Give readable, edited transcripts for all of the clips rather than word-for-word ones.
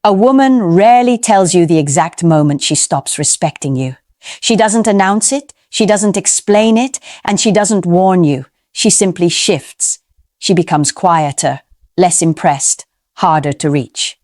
A woman rarely tells you the exact moment she stops respecting you. She doesn't announce it, she doesn't explain it, and she doesn't warn you. She simply shifts. She becomes quieter, less impressed, harder to reach.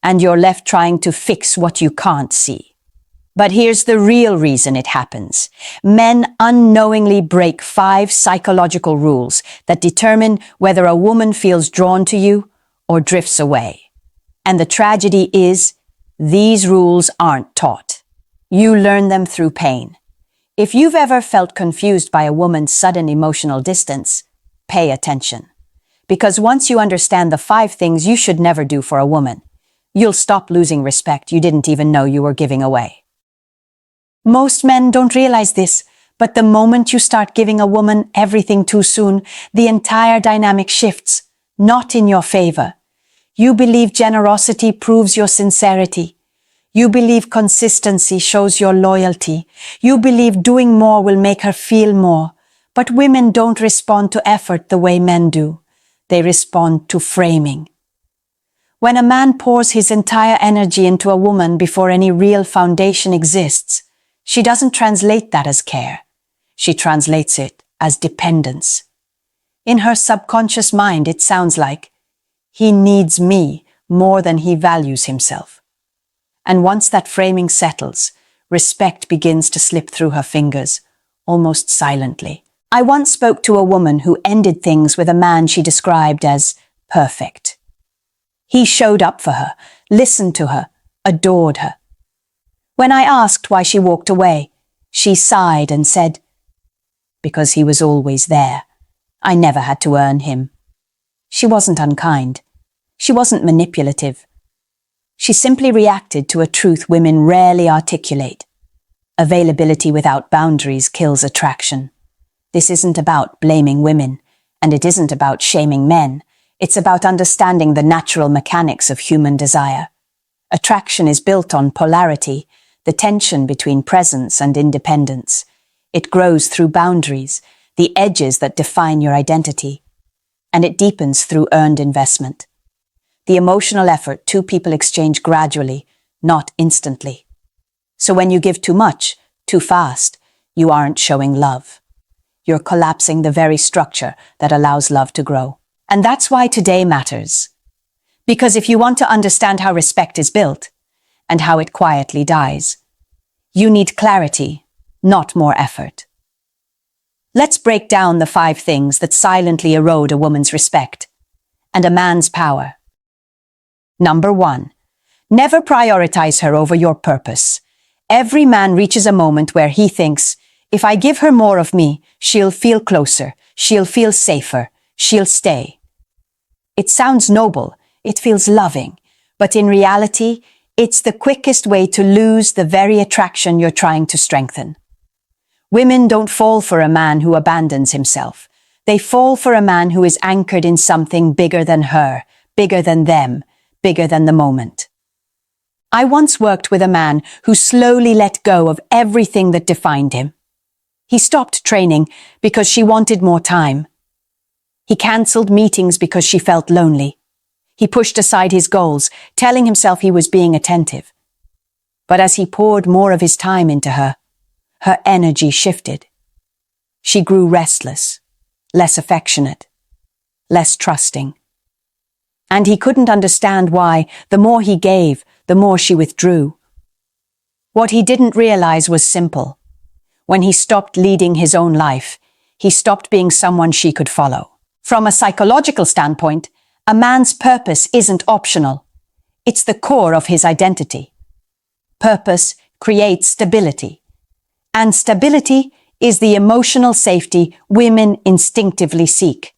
And you're left trying to fix what you can't see. But here's the real reason it happens. Men unknowingly break 5 psychological rules that determine whether a woman feels drawn to you or drifts away. And the tragedy is, these rules aren't taught. You learn them through pain. If you've ever felt confused by a woman's sudden emotional distance, pay attention. Because once you understand the 5 things you should never do for a woman, you'll stop losing respect you didn't even know you were giving away. Most men don't realize this, but the moment you start giving a woman everything too soon, the entire dynamic shifts, not in your favor. You believe generosity proves your sincerity. You believe consistency shows your loyalty. You believe doing more will make her feel more. But women don't respond to effort the way men do. They respond to framing. When a man pours his entire energy into a woman before any real foundation exists, she doesn't translate that as care. She translates it as dependence. In her subconscious mind, it sounds like, he needs me more than he values himself. And once that framing settles, respect begins to slip through her fingers, almost silently. I once spoke to a woman who ended things with a man she described as perfect. He showed up for her, listened to her, adored her. When I asked why she walked away, she sighed and said, "Because he was always there. I never had to earn him." She wasn't unkind. She wasn't manipulative. She simply reacted to a truth women rarely articulate. Availability without boundaries kills attraction. This isn't about blaming women, and it isn't about shaming men. It's about understanding the natural mechanics of human desire. Attraction is built on polarity, the tension between presence and independence. It grows through boundaries, the edges that define your identity. And it deepens through earned investment. The emotional effort 2 people exchange gradually, not instantly. So when you give too much, too fast, you aren't showing love. You're collapsing the very structure that allows love to grow. And that's why today matters. Because if you want to understand how respect is built, and how it quietly dies, you need clarity, not more effort. Let's break down the 5 things that silently erode a woman's respect and a man's power. Number 1. Never prioritize her over your purpose. Every man reaches a moment where he thinks, if I give her more of me, she'll feel closer, she'll feel safer, she'll stay. It sounds noble, it feels loving, but in reality, it's the quickest way to lose the very attraction you're trying to strengthen. Women don't fall for a man who abandons himself. They fall for a man who is anchored in something bigger than her, bigger than them, bigger than the moment. I once worked with a man who slowly let go of everything that defined him. He stopped training because she wanted more time. He cancelled meetings because she felt lonely. He pushed aside his goals, telling himself he was being attentive. But as he poured more of his time into her, her energy shifted. She grew restless, less affectionate, less trusting. And he couldn't understand why, the more he gave, the more she withdrew. What he didn't realize was simple. When he stopped leading his own life, he stopped being someone she could follow. From a psychological standpoint, a man's purpose isn't optional. It's the core of his identity. Purpose creates stability. And stability is the emotional safety women instinctively seek.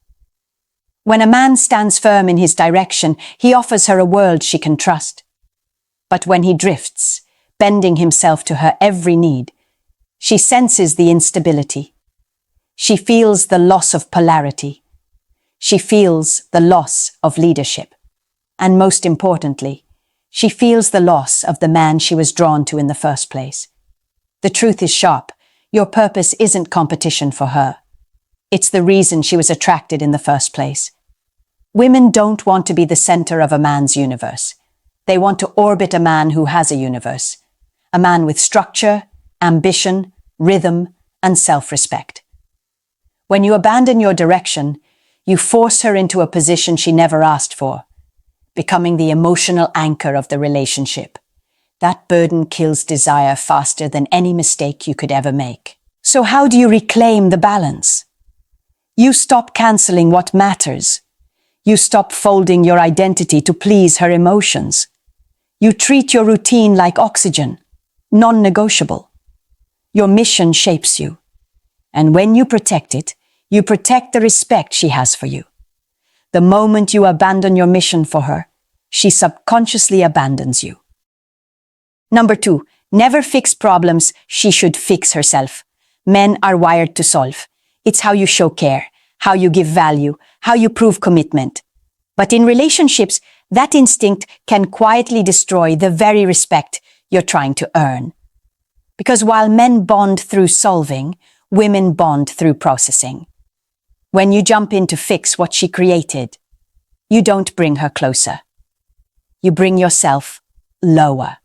When a man stands firm in his direction, he offers her a world she can trust. But when he drifts, bending himself to her every need, she senses the instability. She feels the loss of polarity. She feels the loss of leadership. And most importantly, she feels the loss of the man she was drawn to in the first place. The truth is sharp. Your purpose isn't competition for her. It's the reason she was attracted in the first place. Women don't want to be the center of a man's universe. They want to orbit a man who has a universe. A man with structure, ambition, rhythm, and self-respect. When you abandon your direction, you force her into a position she never asked for, becoming the emotional anchor of the relationship. That burden kills desire faster than any mistake you could ever make. So how do you reclaim the balance? You stop canceling what matters. You stop folding your identity to please her emotions. You treat your routine like oxygen, non-negotiable. Your mission shapes you. And when you protect it, you protect the respect she has for you. The moment you abandon your mission for her, she subconsciously abandons you. Number 2, never fix problems she should fix herself. Men are wired to solve. It's how you show care, how you give value, how you prove commitment. But in relationships, that instinct can quietly destroy the very respect you're trying to earn. Because while men bond through solving, women bond through processing. When you jump in to fix what she created, you don't bring her closer. You bring yourself lower.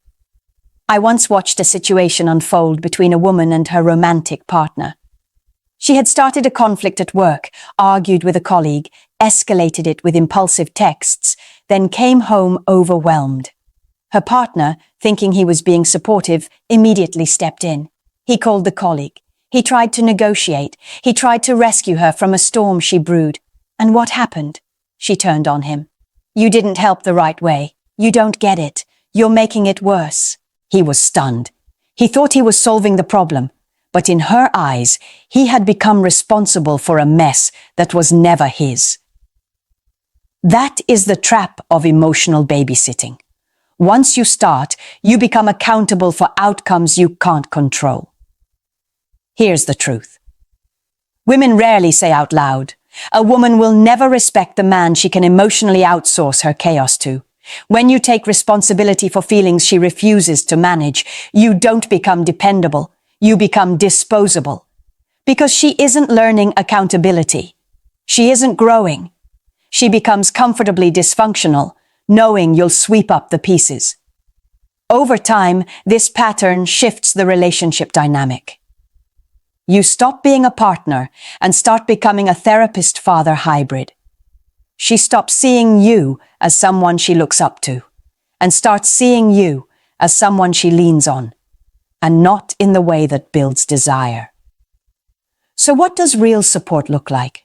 I once watched a situation unfold between a woman and her romantic partner. She had started a conflict at work, argued with a colleague, escalated it with impulsive texts, then came home overwhelmed. Her partner, thinking he was being supportive, immediately stepped in. He called the colleague. He tried to negotiate. He tried to rescue her from a storm she brewed. And what happened? She turned on him. You didn't help the right way. You don't get it. You're making it worse. He was stunned. He thought he was solving the problem, but in her eyes, he had become responsible for a mess that was never his. That is the trap of emotional babysitting. Once you start, you become accountable for outcomes you can't control. Here's the truth. Women rarely say out loud, a woman will never respect the man she can emotionally outsource her chaos to. When you take responsibility for feelings she refuses to manage, you don't become dependable, you become disposable. Because she isn't learning accountability. She isn't growing. She becomes comfortably dysfunctional, knowing you'll sweep up the pieces. Over time, this pattern shifts the relationship dynamic. You stop being a partner and start becoming a therapist-father hybrid. She stops seeing you as someone she looks up to and starts seeing you as someone she leans on, and not in the way that builds desire. So what does real support look like?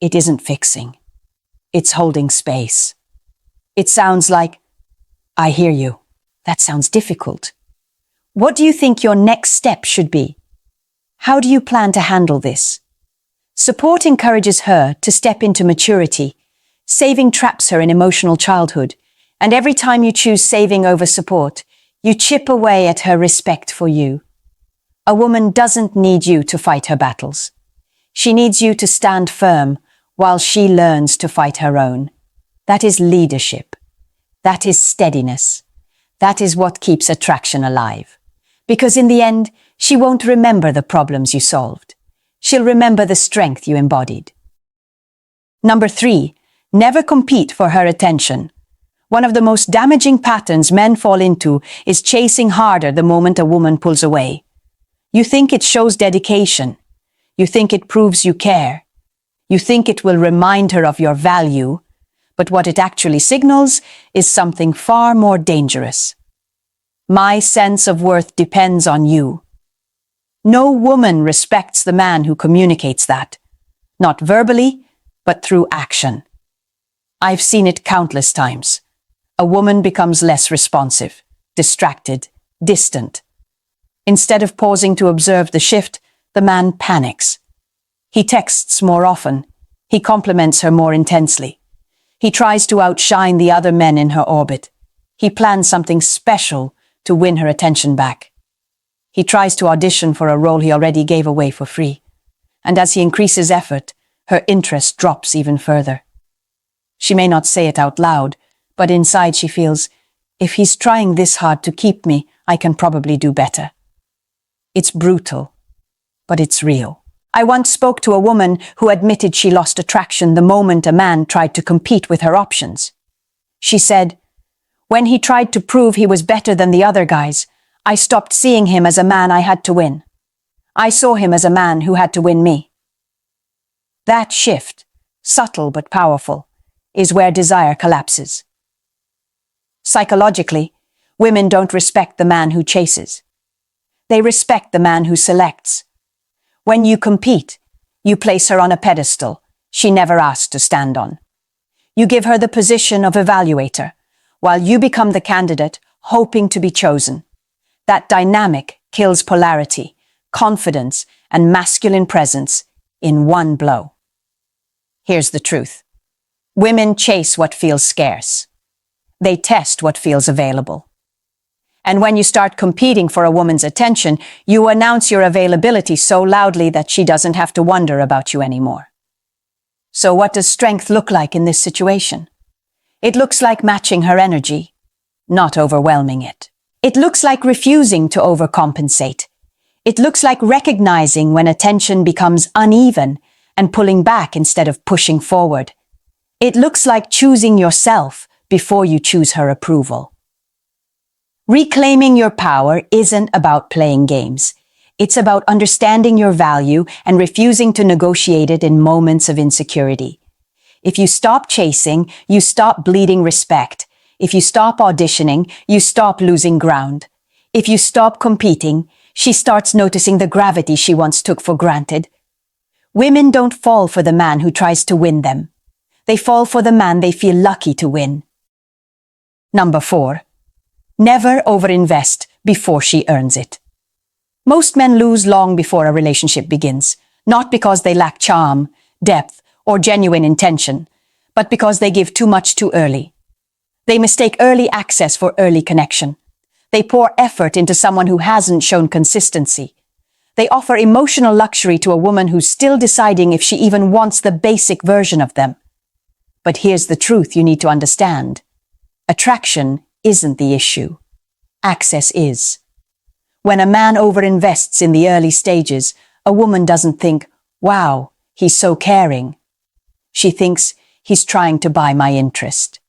It isn't fixing. It's holding space. It sounds like, I hear you. That sounds difficult. What do you think your next step should be? How do you plan to handle this? Support encourages her to step into maturity. Saving traps her in emotional childhood. And every time you choose saving over support, you chip away at her respect for you. A woman doesn't need you to fight her battles. She needs you to stand firm while she learns to fight her own. That is leadership. That is steadiness. That is what keeps attraction alive. Because in the end, she won't remember the problems you solved. She'll remember the strength you embodied. Number 3, never compete for her attention. One of the most damaging patterns men fall into is chasing harder the moment a woman pulls away. You think it shows dedication. You think it proves you care. You think it will remind her of your value. But what it actually signals is something far more dangerous. My sense of worth depends on you. No woman respects the man who communicates that. Not verbally, but through action. I've seen it countless times. A woman becomes less responsive, distracted, distant. Instead of pausing to observe the shift, the man panics. He texts more often. He compliments her more intensely. He tries to outshine the other men in her orbit. He plans something special to win her attention back. He tries to audition for a role he already gave away for free. And as he increases effort, her interest drops even further. She may not say it out loud, but inside she feels, if he's trying this hard to keep me, I can probably do better. It's brutal, but it's real. I once spoke to a woman who admitted she lost attraction the moment a man tried to compete with her options. She said, When he tried to prove he was better than the other guys, I stopped seeing him as a man I had to win. I saw him as a man who had to win me. That shift, subtle but powerful, is where desire collapses. Psychologically, women don't respect the man who chases. They respect the man who selects. When you compete, you place her on a pedestal she never asked to stand on. You give her the position of evaluator, while you become the candidate hoping to be chosen. That dynamic kills polarity, confidence, and masculine presence in one blow. Here's the truth. Women chase what feels scarce. They test what feels available. And when you start competing for a woman's attention, you announce your availability so loudly that she doesn't have to wonder about you anymore. So what does strength look like in this situation? It looks like matching her energy, not overwhelming it. It looks like refusing to overcompensate. It looks like recognizing when attention becomes uneven and pulling back instead of pushing forward. It looks like choosing yourself before you choose her approval. Reclaiming your power isn't about playing games. It's about understanding your value and refusing to negotiate it in moments of insecurity. If you stop chasing, you stop bleeding respect. If you stop auditioning, you stop losing ground. If you stop competing, she starts noticing the gravity she once took for granted. Women don't fall for the man who tries to win them. They fall for the man they feel lucky to win. Number 4. Never overinvest before she earns it. Most men lose long before a relationship begins, not because they lack charm, depth, or genuine intention, but because they give too much too early. They mistake early access for early connection. They pour effort into someone who hasn't shown consistency. They offer emotional luxury to a woman who's still deciding if she even wants the basic version of them. But here's the truth you need to understand. Attraction isn't the issue. Access is. When a man overinvests in the early stages, a woman doesn't think, wow, he's so caring. She thinks, he's trying to buy my interest.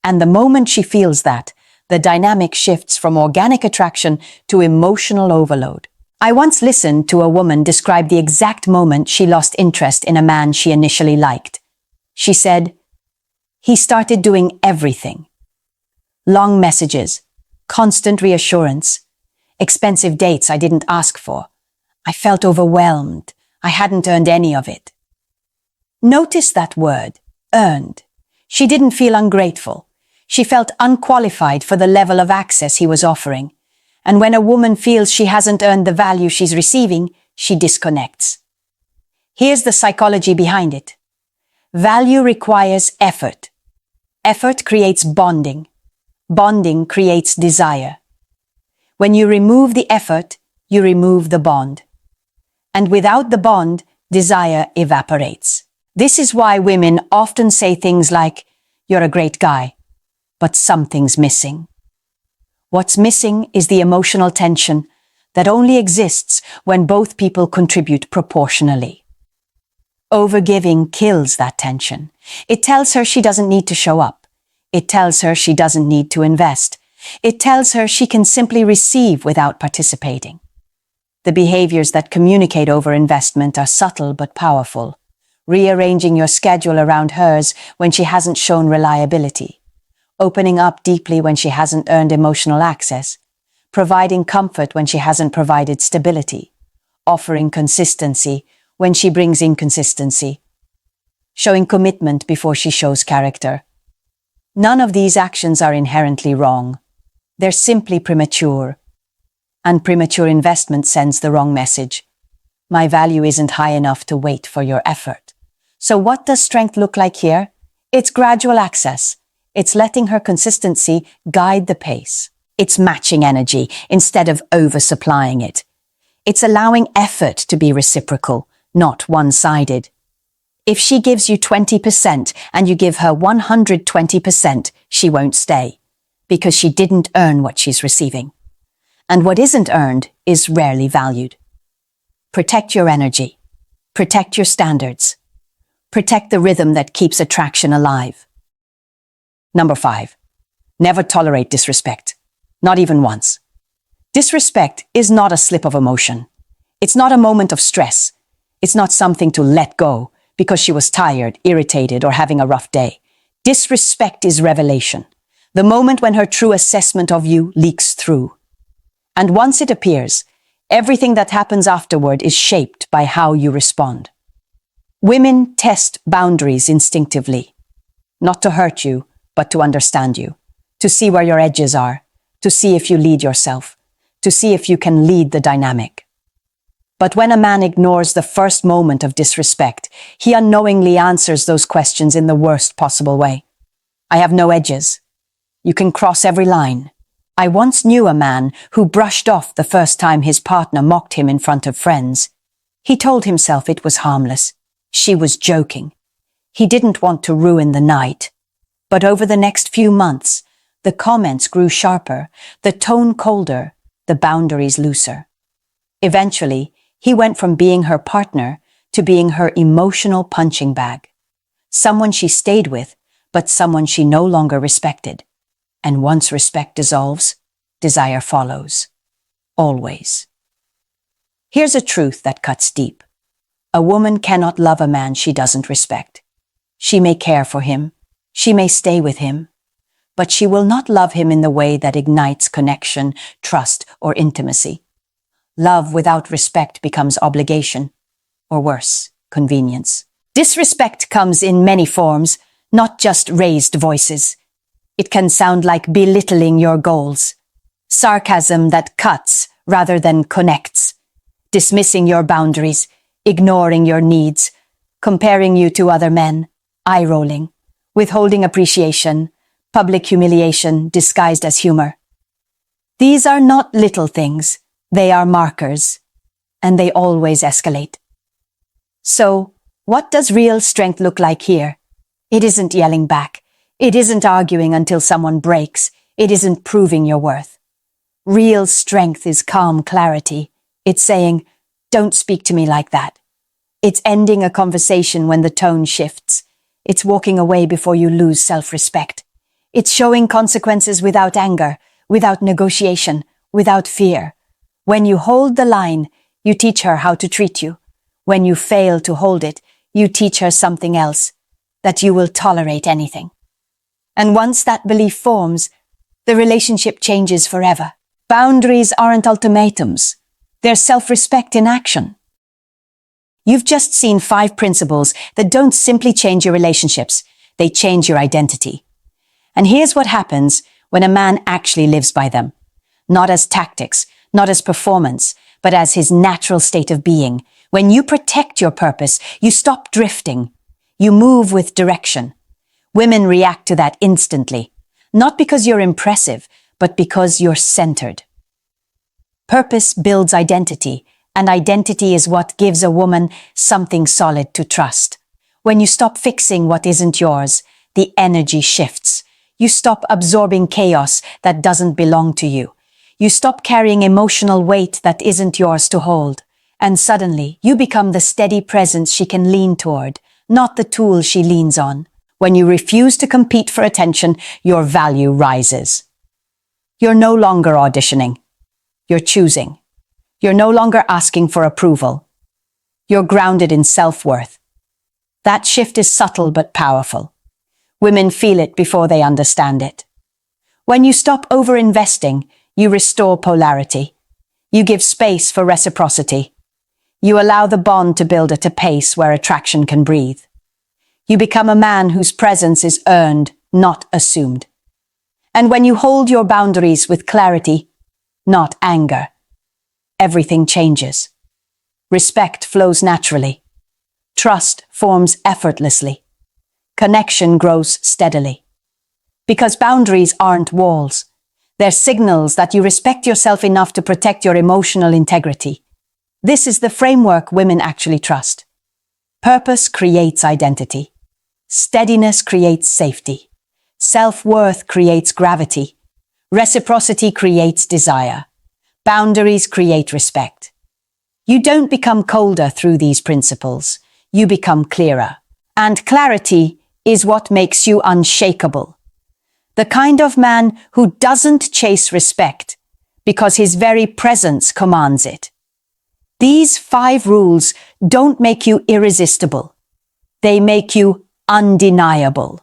And the moment she feels that, the dynamic shifts from organic attraction to emotional overload. I once listened to a woman describe the exact moment she lost interest in a man she initially liked. She said, he started doing everything. Long messages, constant reassurance, expensive dates I didn't ask for. I felt overwhelmed. I hadn't earned any of it. Notice that word, earned. She didn't feel ungrateful. She felt unqualified for the level of access he was offering. And when a woman feels she hasn't earned the value she's receiving, she disconnects. Here's the psychology behind it. Value requires effort. Effort creates bonding. Bonding creates desire. When you remove the effort, you remove the bond. And without the bond, desire evaporates. This is why women often say things like, you're a great guy, but something's missing. What's missing is the emotional tension that only exists when both people contribute proportionally. Overgiving kills that tension. It tells her she doesn't need to show up. It tells her she doesn't need to invest. It tells her she can simply receive without participating. The behaviors that communicate overinvestment are subtle but powerful. Rearranging your schedule around hers when she hasn't shown reliability. Opening up deeply when she hasn't earned emotional access. Providing comfort when she hasn't provided stability. Offering consistency when she brings inconsistency. Showing commitment before she shows character. None of these actions are inherently wrong. They're simply premature. And premature investment sends the wrong message. My value isn't high enough to wait for your effort. So what does strength look like here? It's gradual access. It's letting her consistency guide the pace. It's matching energy instead of oversupplying it. It's allowing effort to be reciprocal, not one-sided. If she gives you 20% and you give her 120%, she won't stay, because she didn't earn what she's receiving. And what isn't earned is rarely valued. Protect your energy. Protect your standards. Protect the rhythm that keeps attraction alive. Number 5. Never tolerate disrespect. Not even once. Disrespect is not a slip of emotion. It's not a moment of stress. It's not something to let go because she was tired, irritated, or having a rough day. Disrespect is revelation. The moment when her true assessment of you leaks through. And once it appears, everything that happens afterward is shaped by how you respond. Women test boundaries instinctively. Not to hurt you, but to understand you. To see where your edges are. To see if you lead yourself. To see if you can lead the dynamic. But when a man ignores the first moment of disrespect, he unknowingly answers those questions in the worst possible way. I have no edges. You can cross every line. I once knew a man who brushed off the first time his partner mocked him in front of friends. He told himself it was harmless. She was joking. He didn't want to ruin the night. But over the next few months, the comments grew sharper, the tone colder, the boundaries looser. Eventually, he went from being her partner to being her emotional punching bag. Someone she stayed with, but someone she no longer respected. And once respect dissolves, desire follows. Always. Here's a truth that cuts deep. A woman cannot love a man she doesn't respect. She may care for him, she may stay with him, but she will not love him in the way that ignites connection, trust, or intimacy. Love without respect becomes obligation, or worse, convenience. Disrespect comes in many forms, not just raised voices. It can sound like belittling your goals, sarcasm that cuts rather than connects, dismissing your boundaries, ignoring your needs, comparing you to other men, eye-rolling, withholding appreciation, public humiliation disguised as humor. These are not little things. They are markers, and they always escalate. So, what does real strength look like here? It isn't yelling back. It isn't arguing until someone breaks. It isn't proving your worth. Real strength is calm clarity. It's saying, "Don't speak to me like that." It's ending a conversation when the tone shifts. It's walking away before you lose self-respect. It's showing consequences without anger, without negotiation, without fear. When you hold the line, you teach her how to treat you. When you fail to hold it, you teach her something else, that you will tolerate anything. And once that belief forms, the relationship changes forever. Boundaries aren't ultimatums. They're self-respect in action. You've just seen 5 principles that don't simply change your relationships, they change your identity. And here's what happens when a man actually lives by them. Not as tactics, not as performance, but as his natural state of being. When you protect your purpose, you stop drifting. You move with direction. Women react to that instantly, not because you're impressive, but because you're centered. Purpose builds identity, and identity is what gives a woman something solid to trust. When you stop fixing what isn't yours, the energy shifts. You stop absorbing chaos that doesn't belong to you. You stop carrying emotional weight that isn't yours to hold. And suddenly, you become the steady presence she can lean toward, not the tool she leans on. When you refuse to compete for attention, your value rises. You're no longer auditioning. You're choosing. You're no longer asking for approval. You're grounded in self-worth. That shift is subtle but powerful. Women feel it before they understand it. When you stop overinvesting, you restore polarity. You give space for reciprocity. You allow the bond to build at a pace where attraction can breathe. You become a man whose presence is earned, not assumed. And when you hold your boundaries with clarity, not anger, everything changes. Respect flows naturally. Trust forms effortlessly. Connection grows steadily. Because boundaries aren't walls. They're signals that you respect yourself enough to protect your emotional integrity. This is the framework women actually trust. Purpose creates identity. Steadiness creates safety. Self-worth creates gravity. Reciprocity creates desire. Boundaries create respect. You don't become colder through these principles. You become clearer. And clarity is what makes you unshakable. The kind of man who doesn't chase respect because his very presence commands it. These 5 rules don't make you irresistible. They make you undeniable.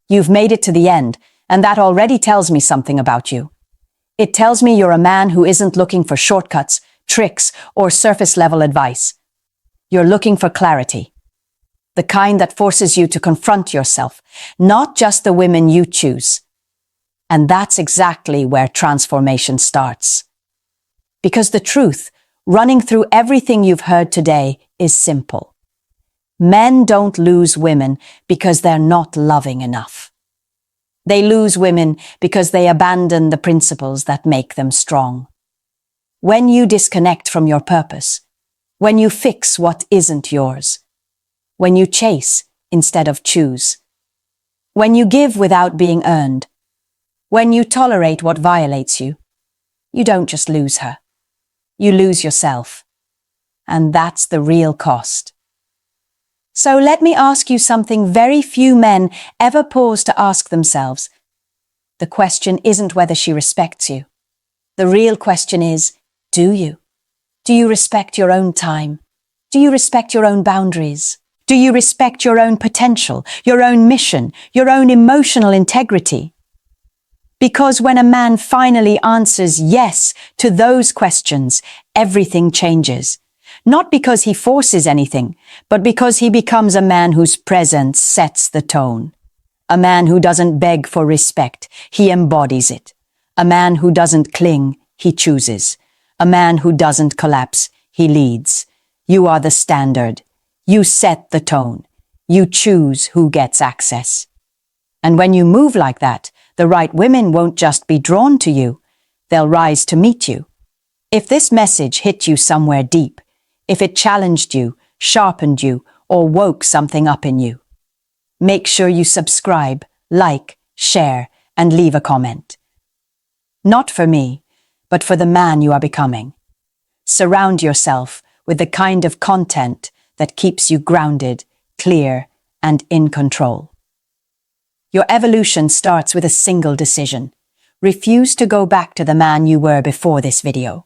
You've made it to the end, and that already tells me something about you. It tells me you're a man who isn't looking for shortcuts, tricks, or surface-level advice. You're looking for clarity. The kind that forces you to confront yourself, not just the women you choose. And that's exactly where transformation starts. Because the truth, running through everything you've heard today, is simple. Men don't lose women because they're not loving enough. They lose women because they abandon the principles that make them strong. When you disconnect from your purpose, when you fix what isn't yours, when you chase instead of choose, when you give without being earned, when you tolerate what violates you, you don't just lose her. You lose yourself. And that's the real cost. So let me ask you something very few men ever pause to ask themselves. The question isn't whether she respects you. The real question is, do you? Do you respect your own time? Do you respect your own boundaries? Do you respect your own potential, your own mission, your own emotional integrity? Because when a man finally answers yes to those questions, everything changes. Not because he forces anything, but because he becomes a man whose presence sets the tone. A man who doesn't beg for respect, he embodies it. A man who doesn't cling, he chooses. A man who doesn't collapse, he leads. You are the standard. You set the tone. You choose who gets access. And when you move like that, the right women won't just be drawn to you. They'll rise to meet you. If this message hit you somewhere deep, if it challenged you, sharpened you, or woke something up in you, make sure you subscribe, like, share, and leave a comment. Not for me, but for the man you are becoming. Surround yourself with the kind of content that keeps you grounded, clear, and in control. Your evolution starts with a single decision. Refuse to go back to the man you were before this video.